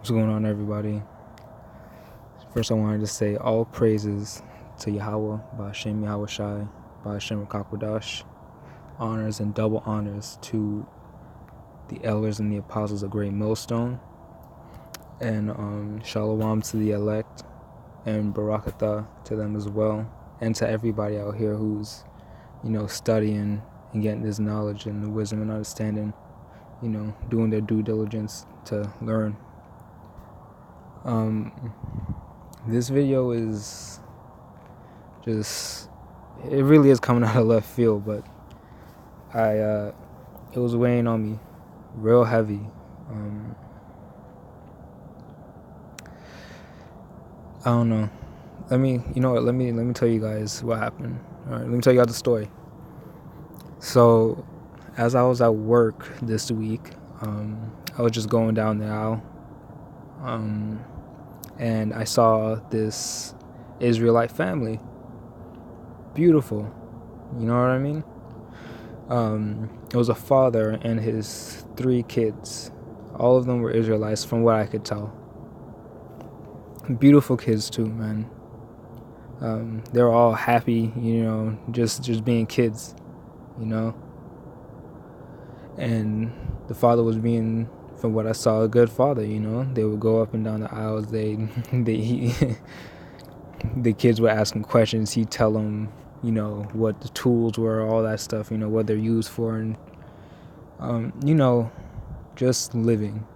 What's going on, everybody? First, I wanted to say all praises to Yahweh, Ba'ashem Yahweh Shai, Ba'ashem Rakakwadash. Honors and double honors to the elders and the apostles of Great Millstone, and shalom to the elect, and barakatah to them as well, and to everybody out here who's, studying and getting this knowledge and the wisdom and understanding, doing their due diligence to learn. This video is just, it really is coming out of left field, but it was weighing on me real heavy. I don't know. Let me tell you guys what happened. All right, let me tell you guys the story. So, as I was at work this week, I was just going down the aisle, and I saw this Israelite family. Beautiful, you know what I mean? It was a father and his 3 kids. All of them were Israelites, from what I could tell. Beautiful kids too, man. They were all happy, just being kids, And the father was being, from what I saw, a good father, They would go up and down the aisles. The kids were asking questions. He'd tell them, what the tools were, all that stuff, what they're used for, and, just living.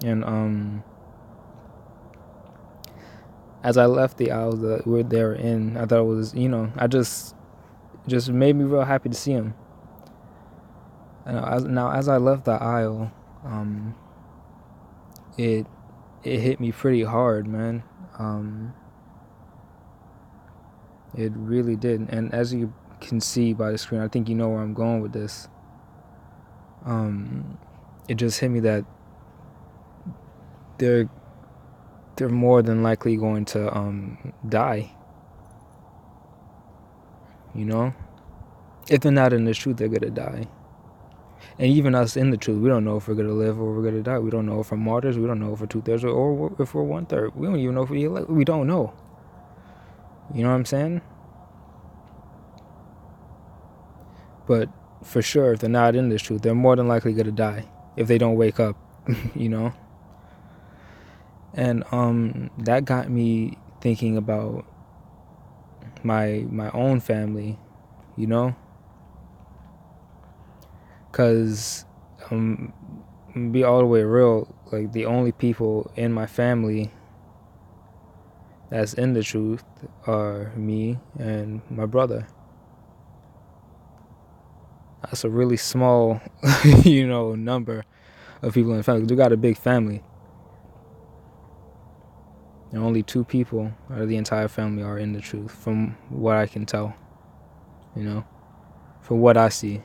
And as I left the aisles that they were in, I thought it was, I just made me real happy to see him. Now, as I left the aisle, it hit me pretty hard, man. It really did. And as you can see by the screen, I think you know where I'm going with this. It just hit me that they're more than likely going to die. If they're not in the truth, they're gonna die. And even us in the truth, we don't know if we're gonna live or we're gonna die. We don't know if we're martyrs. We don't know if we're 2/3 or if we're 1/3. We don't even know if we don't know. You know what I'm saying? But for sure, if they're not in this truth, they're more than likely gonna die if they don't wake up. And that got me thinking about my own family, because be all the way real, like the only people in my family that's in the truth are me and my brother. That's a really small number of people in the family. We got a big family. And only 2 people out of the entire family are in the truth, from what I can tell, from what I see.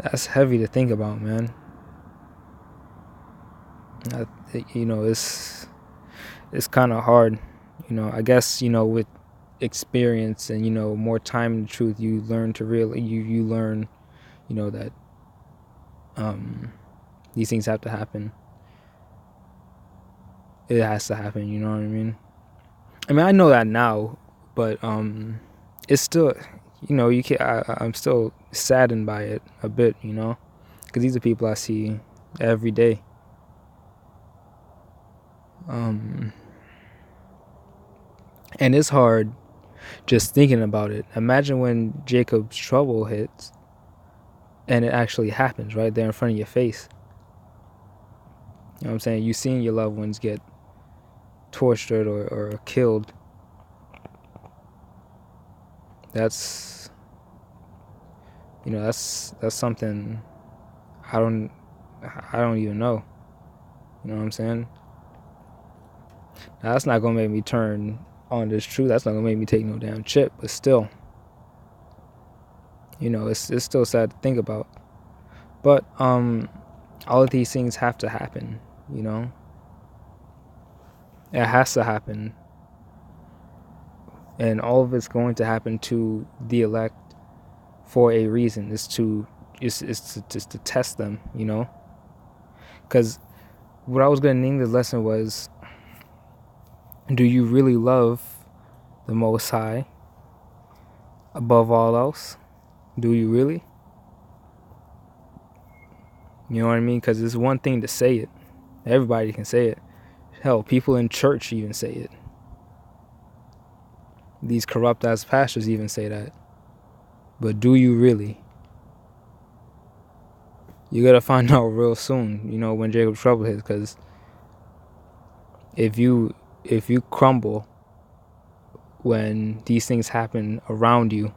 That's heavy to think about, man. It's kind of hard, I guess, with experience and, more time in the truth, you learn to really, you learn, that these things have to happen. It has to happen, you know what I mean? I know that now, but it's still, you can't. I'm still saddened by it a bit, because these are people I see every day. And it's hard just thinking about it. Imagine when Jacob's trouble hits, and it actually happens right there in front of your face. You know what I'm saying? You've seen your loved ones get tortured or killed. That's that's something I don't even know. You know what I'm saying? Now, that's not gonna make me turn on this truth. That's not gonna make me take no damn chip. But still, it's still sad to think about. But all of these things have to happen. It has to happen. And all of it's going to happen to the elect for a reason. It's to test them, you know. Because what I was gonna name this lesson was, do you really love the Most High above all else? Do you really? You know what I mean? Because it's one thing to say it. Everybody can say it. Hell, people in church even say it. These corrupt ass pastors even say that. But do you really? You gotta find out real soon, you know, when Jacob's trouble hits. Because if you crumble when these things happen around you,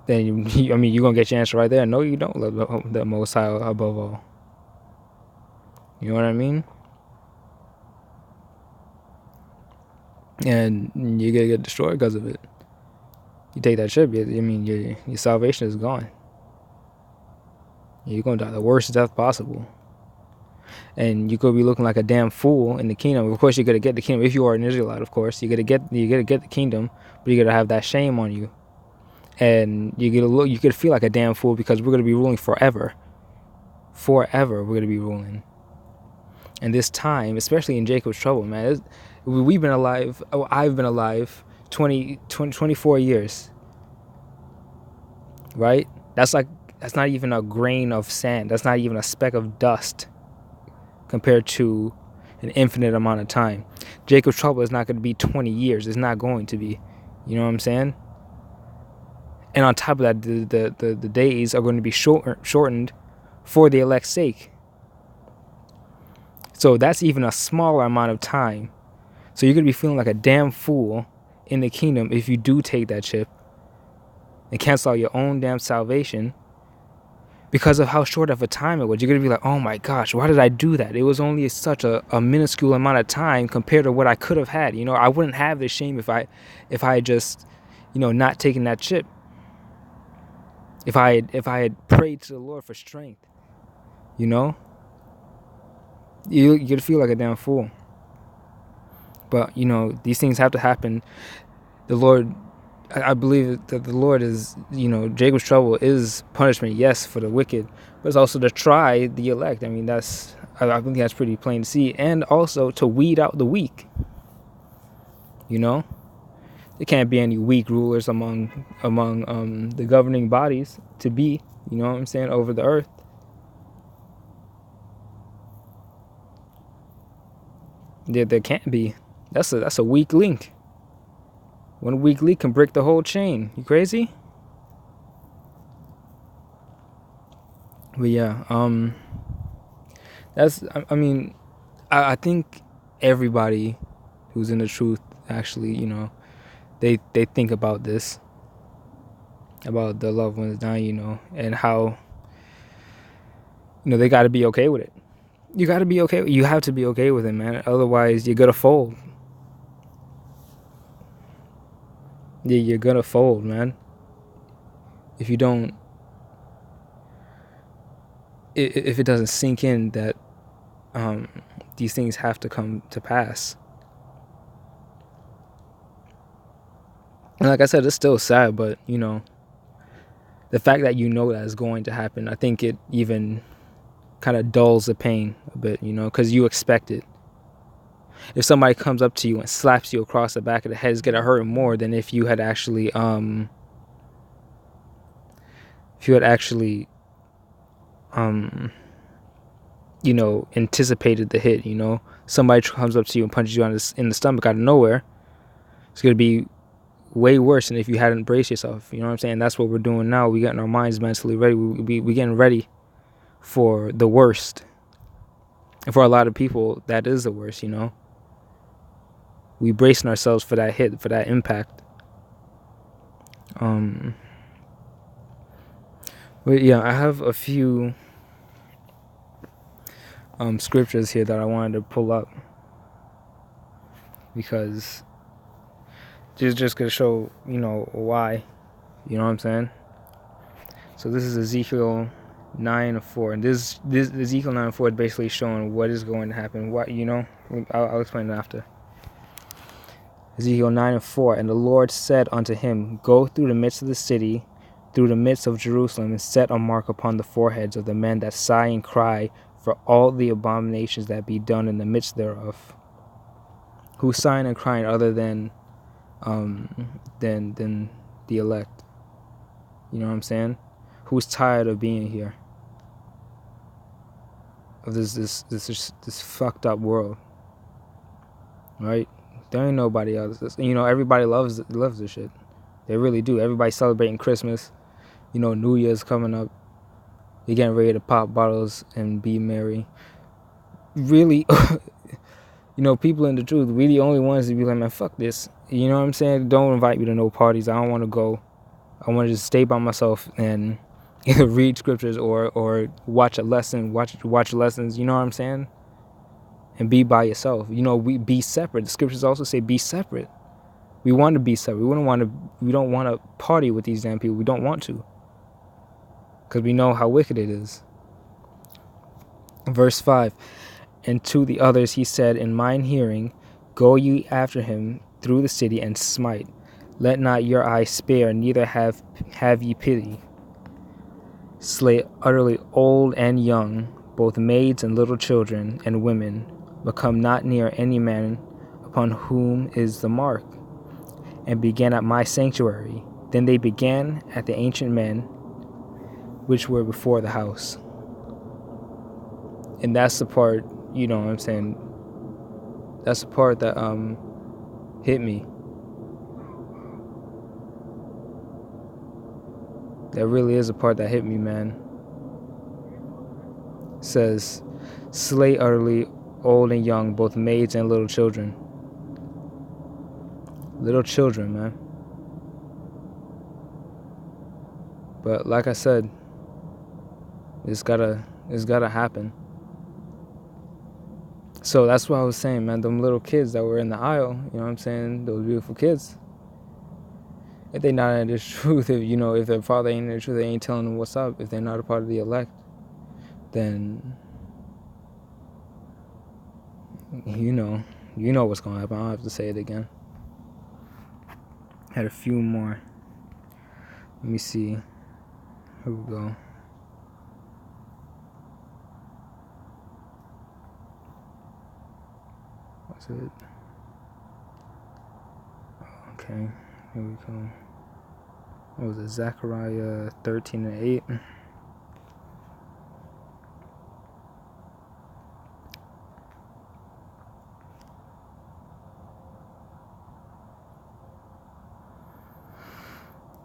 then you're gonna get your answer right there. No, you don't love the Most High above all. You know what I mean? And you're gonna get destroyed because of it. You take that chip, your salvation is gone. You're gonna die the worst death possible. And you could be looking like a damn fool in the kingdom. Of course, you're gonna get the kingdom if you are an Israelite. Of course, you gotta get the kingdom, but you gotta have that shame on you, and you could feel like a damn fool because we're gonna be ruling forever. Forever, we're gonna be ruling. And this time, especially in Jacob's trouble, man, we've been alive. Oh, I've been alive 24 years. Right? That's not even a grain of sand. That's not even a speck of dust compared to an infinite amount of time. Jacob's trouble is not going to be 20 years. It's not going to be. You know what I'm saying? And on top of that, the days are going to be shortened for the elect's sake. So that's even a smaller amount of time. So you're going to be feeling like a damn fool in the kingdom if you do take that chip and cancel out your own damn salvation because of how short of a time it was. You're going to be like, oh my gosh, why did I do that? It was only such a minuscule amount of time compared to what I could have had. You know, I wouldn't have this shame if I had just, not taken that chip. If I had prayed to the Lord for strength, you're going to feel like a damn fool. But, these things have to happen. The Lord, I believe that the Lord is, Jacob's trouble is punishment, yes, for the wicked, but it's also to try the elect. I think that's pretty plain to see. And also to weed out the weak. There can't be any weak rulers among the governing bodies to be, over the earth. There can't be. That's a weak link. One weak link can break the whole chain. You crazy? But yeah, I think everybody who's in the truth actually, they think about this, about the loved ones dying, and how, they got to be okay with it. You got to be okay. You have to be okay with it, man. Otherwise, you're gonna fold. Yeah, you're gonna fold, man. If you don't, if it doesn't sink in that these things have to come to pass. And like I said, it's still sad, but the fact that that is going to happen, I think it even kind of dulls the pain a bit, because you expect it. If somebody comes up to you and slaps you across the back of the head, it's gonna hurt more than if you had actually anticipated the hit. Somebody comes up to you and punches you in the stomach out of nowhere. It's gonna be way worse than if you hadn't braced yourself. You know what I'm saying? That's what we're doing now. We getting our minds mentally ready. We getting ready for the worst. And for a lot of people, that is the worst. We bracing ourselves for that hit, for that impact. But yeah, I have a few scriptures here that I wanted to pull up because just gonna show why. You know what I'm saying? So this is Ezekiel 9:4, and this Ezekiel 9:4 is basically showing what is going to happen. What I'll explain it after. Ezekiel 9:4, and the Lord said unto him, Go through the midst of the city, through the midst of Jerusalem, and set a mark upon the foreheads of the men that sigh and cry for all the abominations that be done in the midst thereof. Who's sighing and crying other than the elect? You know what I'm saying? Who's tired of being here? Of this fucked up world, right? There ain't nobody else. Everybody loves this shit. They really do. Everybody's celebrating Christmas. New Year's coming up. You're getting ready to pop bottles and be merry. Really, people in the truth, we the only ones to be like, man, fuck this. You know what I'm saying? Don't invite me to no parties. I don't want to go. I want to just stay by myself and either read scriptures or watch a lesson, watch lessons. You know what I'm saying? And be by yourself. We be separate. The scriptures also say be separate. We want to be separate. We don't want to party with these damn people. We don't want to. Because we know how wicked it is. Verse 5. And to the others he said, in mine hearing, go ye after him through the city and smite. Let not your eye spare, neither have ye pity. Slay utterly old and young, both maids and little children and women, but come not near any man upon whom is the mark, and began at my sanctuary. Then they began at the ancient men which were before the house. And that's the part, you know what I'm saying? That's the part that hit me. That really is a part that hit me, man. It says, slay utterly old and young, both maids and little children. Little children, man. But like I said, it's gotta happen. So that's what I was saying, man. Them little kids that were in the aisle, you know what I'm saying? Those beautiful kids. If they're not in the truth, if their father ain't in the truth, they ain't telling them what's up. If they're not a part of the elect, then you know what's gonna happen. I don't have to say it again. Had a few more. Let me see. Here we go. What's it? Okay, here we go. What was it? Zechariah 13:8.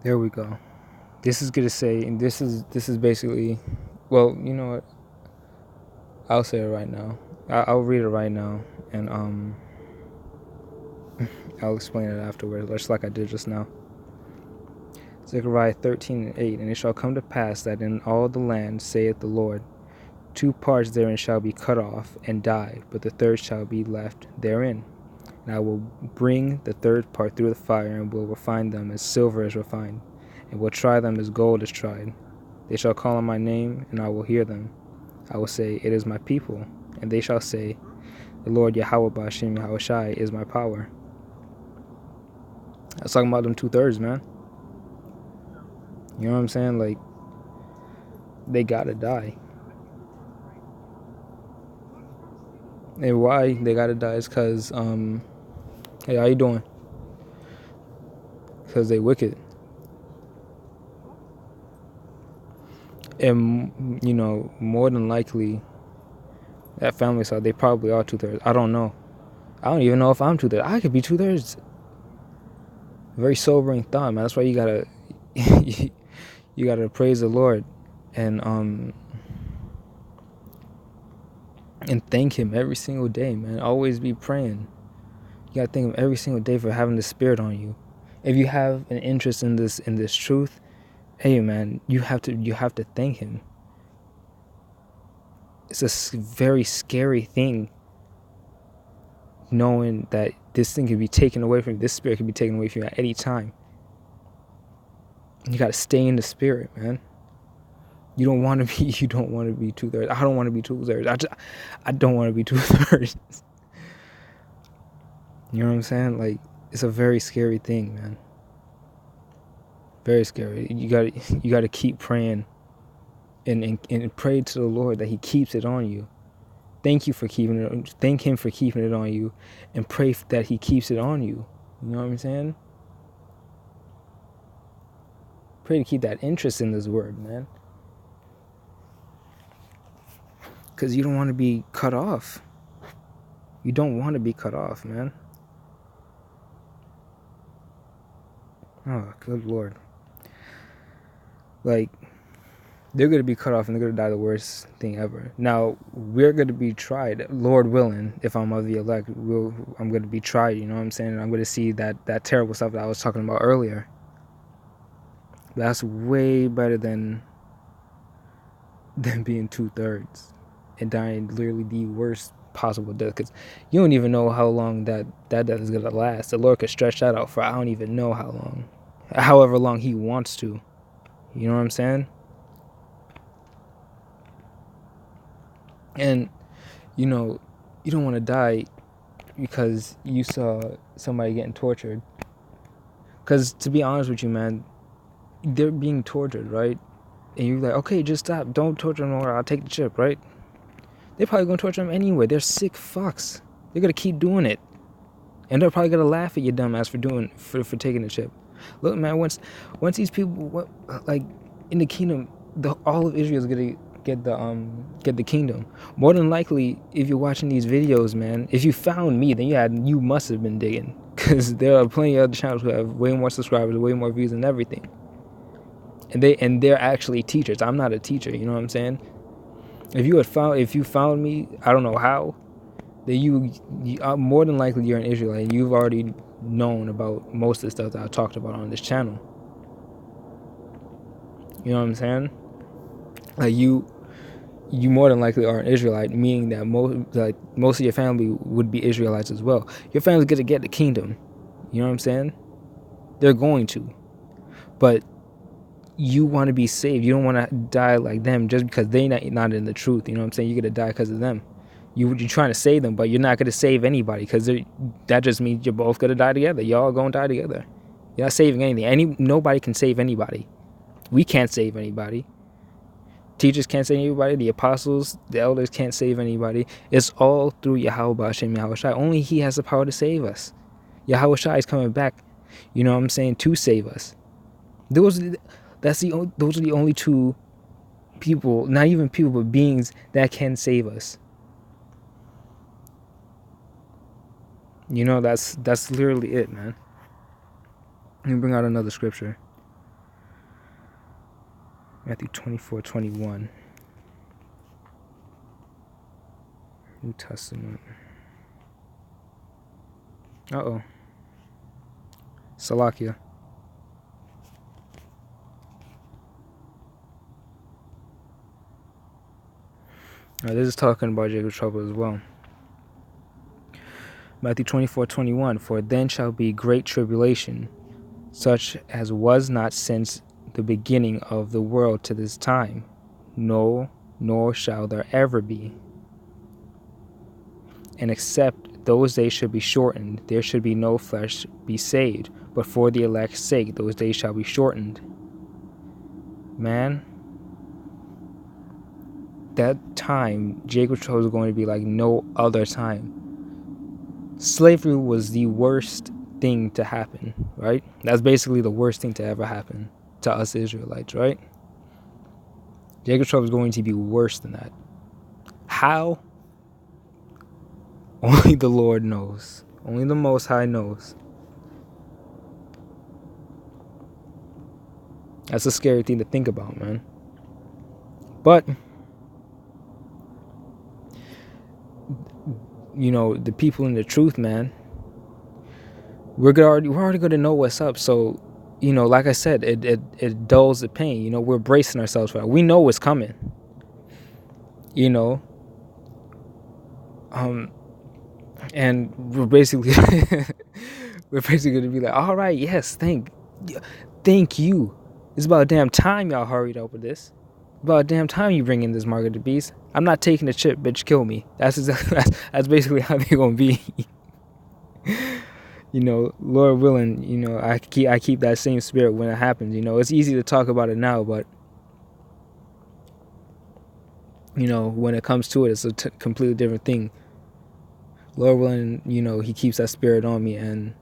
There we go. This is gonna say, and this is basically, well, you know what? I'll say it right now. I'll read it right now, and I'll explain it afterwards, just like I did just now. Zechariah 13:8, and it shall come to pass that in all the land, saith the Lord, 2 parts therein shall be cut off and die, but the third shall be left therein. And I will bring the third part through the fire, and will refine them as silver is refined, and will try them as gold is tried. They shall call on my name, and I will hear them. I will say, it is my people, and they shall say, the Lord Yahweh Ba'ashem Yahweh Shai is my power. I was talking about them 2/3, man. You know what I'm saying? Like, they gotta die. And why they gotta die is because, hey, how you doing? Because they wicked. And, more than likely, that family side, they probably are 2/3. I don't know. I don't even know if I'm 2/3. I could be 2/3. Very sobering thought, man. That's why you gotta, you gotta praise the Lord, and thank Him every single day, man. Always be praying. You gotta thank Him every single day for having the Spirit on you. If you have an interest in this truth, hey, man, you have to thank Him. It's a very scary thing, knowing that this thing can be taken away from you. This spirit can be taken away from you at any time. You gotta stay in the Spirit, man. You don't want to be 2/3. I don't want to be 2/3. I don't want to be 2/3. You know what I'm saying? Like, it's a very scary thing, man. Very scary. You gotta keep praying and pray to the Lord that He keeps it on you. Thank Him for keeping it on you, and pray that He keeps it on you. You know what I'm saying? Pray to keep that interest in this word, man. Because you don't want to be cut off. You don't want to be cut off, man. Oh, good Lord. Like, they're going to be cut off and they're going to die the worst thing ever. Now, we're going to be tried, Lord willing, if I'm of the elect. I'm going to be tried, you know what I'm saying? And I'm going to see that terrible stuff that I was talking about earlier. That's way better than being 2/3 and dying literally the worst possible death, because you don't even know how long that death is going to last. The Lord could stretch that out for I don't even know how long, however long He wants to. You know what I'm saying? And you know, you don't want to die because you saw somebody getting tortured. Because to be honest with you, man, they're being tortured, right? And you're like, okay, just stop, don't torture them more, I'll take the chip, right? They're probably gonna torture them anyway. They're sick fucks. They're gonna keep doing it, and they're probably gonna laugh at your dumb ass for taking the chip. Look, man, once these people, like in the kingdom, all of Israel is gonna get the kingdom. More than likely, if you're watching these videos, man, if you found me, then you must have been digging, because there are plenty of other channels who have way more subscribers, way more views, and everything. And they're actually teachers. I'm not a teacher. You know what I'm saying? If you found me, I don't know how, then you more than likely you're an Israelite, and you've already known about most of the stuff that I talked about on this channel. You know what I'm saying? Like you more than likely are an Israelite, meaning that most of your family would be Israelites as well. Your family's gonna get the kingdom. You know what I'm saying? They're going to, but you want to be saved. You don't want to die like them just because they're not in the truth. You know what I'm saying? You're going to die because of them. You're trying to save them, but you're not going to save anybody, because that just means you're both going to die together. Y'all going to die together. You're not saving anything. Nobody can save anybody. We can't save anybody. Teachers can't save anybody. The apostles, the elders can't save anybody. It's all through Yahweh Hashem Yahweh Shai. Only He has the power to save us. Yahweh Shai is coming back, you know what I'm saying, to save us. Those are the only two people, not even people, but beings that can save us. You know, that's literally it, man. Let me bring out another scripture. Matthew 24:21. New Testament. Salakia. This is talking about Jacob's trouble as well. Matthew 24:21. For then shall be great tribulation, such as was not since the beginning of the world to this time, no, nor shall there ever be. And except those days should be shortened, there should be no flesh be saved. But for the elect's sake, those days shall be shortened. Man, that time, Jacob's trouble is going to be like no other time. Slavery was the worst thing to happen, right? That's basically the worst thing to ever happen to us Israelites, right? Jacob's trouble is going to be worse than that. How? Only the Lord knows. Only the Most High knows. That's a scary thing to think about, man. But you know, the people in the truth, man, we're already going to know what's up. So, you know, like I said, it dulls the pain. You know, we're bracing ourselves for it. We know what's coming. You know, and we're basically going to be like, all right, yes, thank you. It's about damn time y'all hurried up with this. About damn time you bring in this mark of the beast. I'm not taking the chip, bitch. Kill me. That's basically how they're gonna be. Lord willing, I keep that same spirit when it happens. It's easy to talk about it now, but when it comes to it, it's a completely different thing. Lord willing, he keeps that spirit on me, and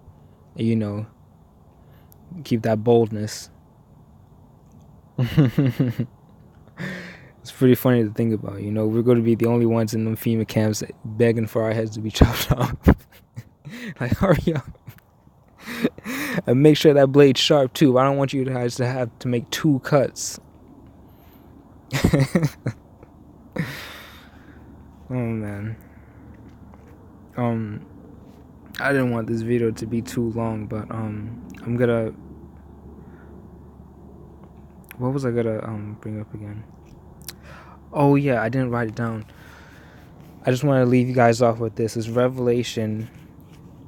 keep that boldness. It's pretty funny to think about. We're going to be the only ones in them FEMA camps begging for our heads to be chopped off. Like, hurry up. And make sure that blade's sharp too. I don't want you guys to have to make 2 cuts. Oh man. I didn't want this video to be too long, but I'm gonna, what was I gonna bring up again? Oh yeah, I didn't write it down. I just want to leave you guys off with this. It's Revelation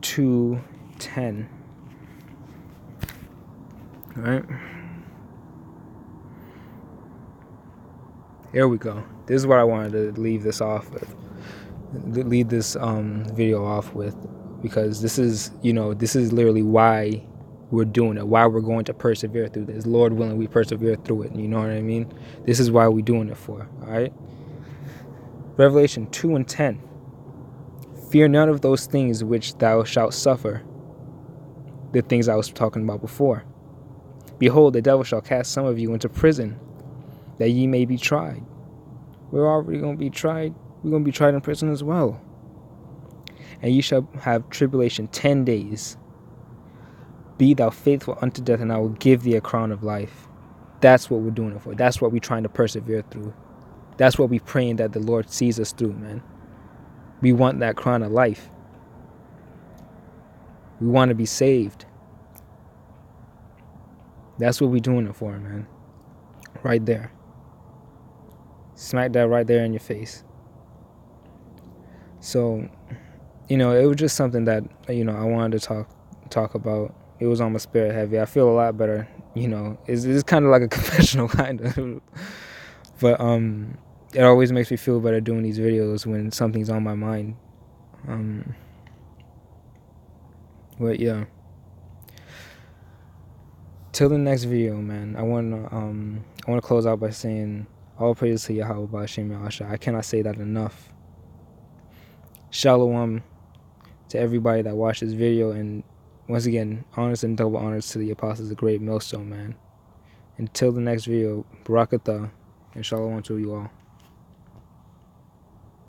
2:10. All right. Here we go. This is what I wanted to leave this off with. Leave this video off with, because this is literally why we're doing it, why we're going to persevere through this. Lord willing, we persevere through it. You know what I mean? This is why we're doing it for. All right. Revelation 2:10. Fear none of those things which thou shalt suffer. The things I was talking about before. Behold, the devil shall cast some of you into prison, that ye may be tried. We're already going to be tried. We're going to be tried in prison as well. And ye shall have tribulation 10 days. Be thou faithful unto death, and I will give thee a crown of life. That's what we're doing it for. That's what we're trying to persevere through. That's what we're praying that the Lord sees us through, man. We want that crown of life. We want to be saved. That's what we're doing it for, man. Right there. Smack that right there in your face. So, it was just something that, I wanted to talk about. It was on my spirit heavy. I feel a lot better. It's kind of like a confessional, kind of. But it always makes me feel better doing these videos when something's on my mind. But yeah. Till the next video, man. I want to close out by saying all praise to Yahweh B'Shem Yahashua. I cannot say that enough. Shalom to everybody that watched this video, and once again, honors and double honors to the apostles of Great Millstone, man. Until the next video, Barakatah, and shalom to you all.